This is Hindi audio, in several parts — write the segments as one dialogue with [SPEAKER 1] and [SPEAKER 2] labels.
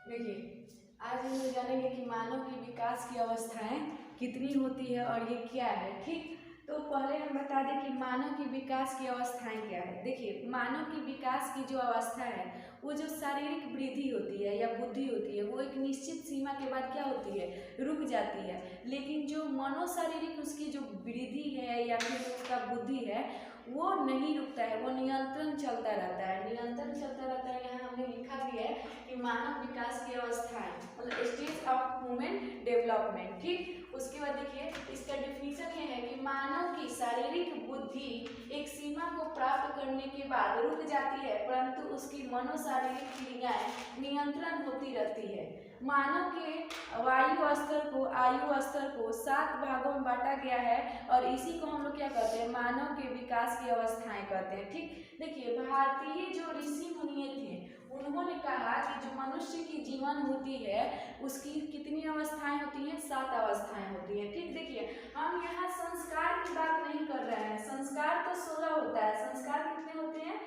[SPEAKER 1] देखिए, आज हम लोग जानेंगे कि मानव की विकास की अवस्थाएं कितनी होती है और ये क्या है। ठीक, तो पहले हम बता दें कि मानव की विकास की अवस्थाएं क्या है। देखिए, मानव की विकास की जो अवस्था है वो जो शारीरिक वृद्धि होती है या बुद्धि होती है वो एक निश्चित सीमा के बाद क्या होती है, रुक जाती है। लेकिन जो मनोशारीरिक उसकी जो वृद्धि है या फिर उसका बुद्धि है वो नहीं रुकता है, वो नियंत्रण चलता रहता है, निरंतर चलता रहता है। यहाँ हमने लिखा भी है कि मानव विकास की अवस्थाएं मतलब स्टेज ऑफ ह्यूमन डेवलपमेंट। ठीक, उसके बाद देखिए इसका डिफिनीशन ये है कि मानव की शारीरिक बुद्धि एक सीमा को प्राप्त करने के बाद रुक जाती है, परंतु उसकी मनोशारीरिक क्रियाएं नियंत्रण होती रहती है। मानव के आयु स्तर को 7 भागों में बांटा गया है और इसी को हम लोग क्या कहते हैं, मानव के विकास की अवस्थाएं कहते हैं। ठीक, देखिए भारतीय जो ऋषि मुनि थे उन्होंने कहा कि जो मनुष्य की जीवन होती है उसकी कितनी अवस्थाएं होती हैं, 7 अवस्थाएं होती हैं। ठीक, देखिए हम यहाँ संस्कार की बात नहीं कर रहे हैं, संस्कार तो 16 होता है, संस्कार कितने होते हैं,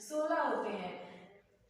[SPEAKER 1] 16 होते हैं।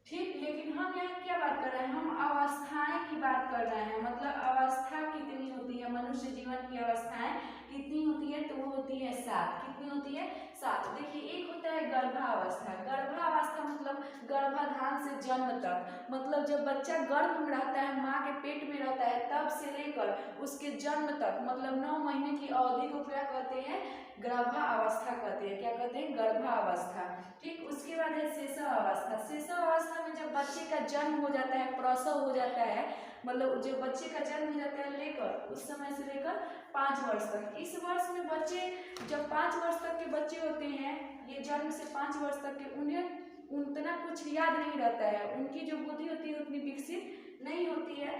[SPEAKER 1] ठीक, लेकिन हम यहाँ क्या बात कर रहे हैं, हम अवस्थाएं की बात कर रहे हैं, मतलब अवस्था कितनी होती है, मनुष्य जीवन की अवस्थाएं कितनी होती है, तो वो होती है 7। कितनी होती है, 7। देखिए एक होता है गर्भावस्था। गर्भावस्था मतलब गर्भाधान से जन्म तक, मतलब जब बच्चा गर्भ में रहता है, माँ के पेट में रहता है, तब से लेकर उसके जन्म तक मतलब 9 महीने की अवधि को क्या कहते हैं, गर्भावस्था कहते हैं। क्या कहते हैं, गर्भावस्था। ठीक, उसके बाद है शेषावस्था। शेषावस्था में जब बच्चे का जन्म हो जाता है, प्रसव हो जाता है, मतलब जो बच्चे का जन्म हो जाता है लेकर उस समय से लेकर 5 वर्ष तक। इस वर्ष में बच्चे जब 5 वर्ष तक के बच्चे होते हैं, ये जन्म से 5 वर्ष तक के, उन्हें उतना कुछ याद नहीं रहता है, उनकी जो बुद्धि होती है उतनी विकसित नहीं होती है,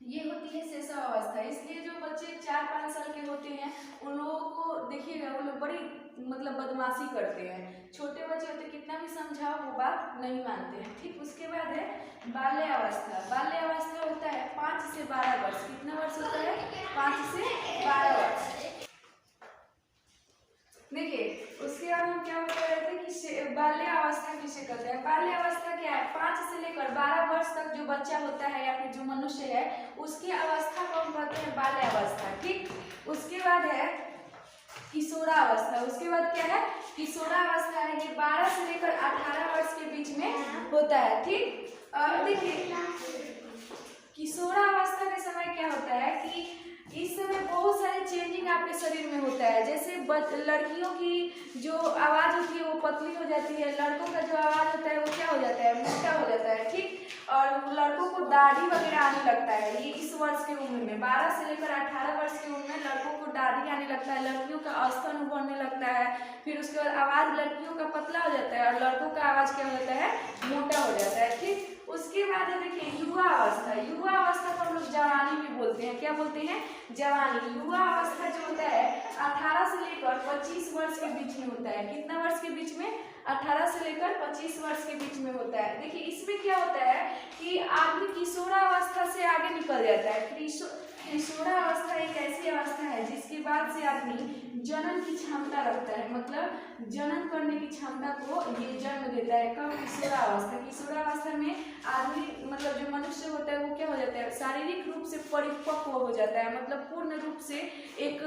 [SPEAKER 1] ये होती है शेषावस्था। इसलिए जो बच्चे 4-5 साल के होते हैं उन लोगों को देखिएगा वो लोग बड़ी मतलब बदमाशी करते हैं। छोटे बच्चे होते कितना भी समझाओ वो बात नहीं मानते हैं। ठीक, उसके बाद है बाल्यावस्था। बाल्यावस्था होता है 5 से 12 वर्ष। कितना वर्ष होता है, 5 से 12 वर्ष। देखिए उसके बाद हम क्या बता रहे थे कि बाल्यावस्था किसे कहते हैं। बाल्यावस्था क्या है, 5 से लेकर 12 वर्ष तक जो बच्चा होता है या फिर जो मनुष्य है उसकी अवस्था को हम कहते हैं बाल्यावस्था। ठीक, उसके बाद है किशोरावस्था। उसके बाद क्या है, किशोरावस्था है, ये 12 से लेकर 18 वर्ष के बीच में होता है। ठीक, और देखिए किशोरावस्था के समय क्या होता है कि इस समय बहुत सारे चेंजिंग आपके शरीर में होता है। जैसे लड़कियों की जो आवाज़ होती है वो पतली हो जाती है, लड़कों का जो आवाज़ होता है वो क्या हो जाता है, मोटा हो जाता है। ठीक, और लड़कों को दाढ़ी वगैरह आने लगता है। ये इस वर्ष की उम्र में 12 से लेकर 18 वर्ष की उम्र में लड़कों को दाढ़ी आने लगता है, लड़कियों का स्तन उभरने लगता है। फिर उसके बाद आवाज़ लड़कियों का पतला हो जाता है और लड़कों का आवाज़ क्या होता है, मोटा हो जाता है। ठीक, उसके बाद है देखिए युवा अवस्था। युवा अवस्था को हम लोग जवानी भी बोलते हैं। क्या बोलते हैं, जवानी। युवा अवस्था जो होता है 18 से लेकर 25 वर्ष के बीच में होता है। कितना वर्ष के बीच में, 18 से लेकर 25 वर्ष के बीच में होता है। देखिए इसमें क्या होता है कि आदमी किशोरावस्था से आगे निकल जाता है। किशोरावस्था एक ऐसी अवस्था है जिसके बाद से आदमी जनन की क्षमता रखता है, मतलब जनन करने की क्षमता को ये जन्म देता है। कब, किशोरावस्था। किशोरावस्था में आदमी मतलब जो मनुष्य होता है वो क्या हो जाता है, शारीरिक रूप से परिपक्व हो जाता है, मतलब पूर्ण रूप से एक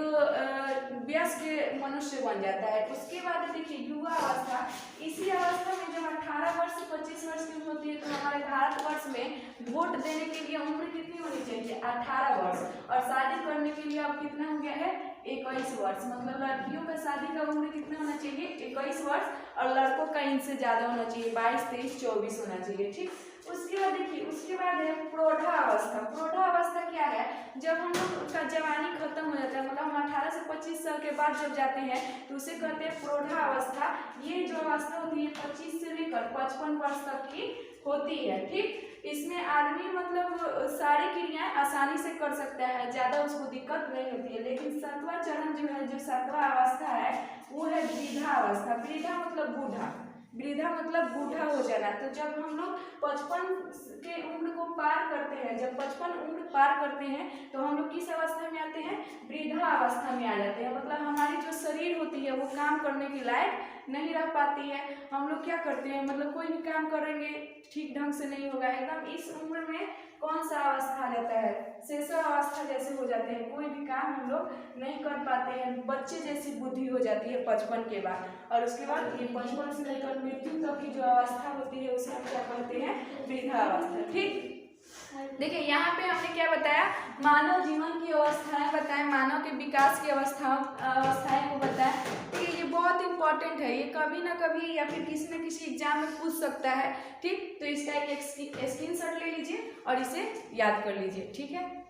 [SPEAKER 1] वयस्क मनुष्य बन जाता है। उसके बाद देखिए युवा अवस्था। इसी अवस्था में जब 18 वर्ष से 25 वर्ष की उम्र होती है तो हमारे भारतवर्ष में वोट देने के लिए उम्र कितनी होनी चाहिए, 18 वर्ष। और शादी करने के लिए अब कितना हो गया है, 21 वर्ष। मतलब लड़कियों का शादी का उम्र कितना होना चाहिए, 21 वर्ष, और लड़कों का इनसे ज़्यादा होना चाहिए, 22, 23, 24 होना चाहिए। ठीक, उसके बाद देखिए उसके बाद है प्रौढ़ावस्था। प्रौढ़ावस्था क्या है, जब हम लोग का जवानी खत्म हो जाता है, मतलब हम 18 से 25 साल के बाद जब जाते हैं तो उसे कहते हैं प्रौढ़ावस्था। ये जो अवस्था होती है 25 से लेकर 55 वर्ष तक की होती है। ठीक, इसमें आदमी मतलब सारी क्रियाएं आसानी से कर सकता है, ज़्यादा उसको दिक्कत नहीं होती है। लेकिन 7वां चरण जो है, जो 7वां अवस्था है वो है वृद्धावस्था। वृद्धा मतलब बूढ़ा, वृद्धा मतलब बूढ़ा हो जाना। तो जब हम लोग 55 के उम्र को पार करते हैं, जब 55 उम्र पार करते हैं तो हम लोग किस अवस्था में आते हैं, वृद्धा अवस्था में आ जाते हैं। मतलब हमारी जो शरीर होती है वो काम करने के लायक नहीं रह पाती है। हम लोग क्या करते हैं, मतलब कोई भी काम करेंगे ठीक ढंग से नहीं होगा। एकदम इस उम्र में कौन सा अवस्था रहता है, शैशव अवस्था जैसे हो जाते हैं, कोई भी काम हम लोग नहीं कर पाते हैं। बच्चे जैसी बुद्धि हो जाती है 55 के बाद, और उसके बाद ये 55 से लेकर मृत्यु तक की जो अवस्था होती है उसे हम क्या कहते हैं, वृद्धावस्था। ठीक, देखिए यहाँ पे हमने क्या बताया, मानव जीवन की अवस्थाएं बताएं, मानव के विकास की अवस्थाएं को बताएं। ठीक है, ये बहुत इंपॉर्टेंट है, ये कभी ना कभी या फिर किसी न किसी एग्जाम में पूछ सकता है। ठीक, तो इसका एक स्क्रीनशॉट ले लीजिए और इसे याद कर लीजिए। ठीक है।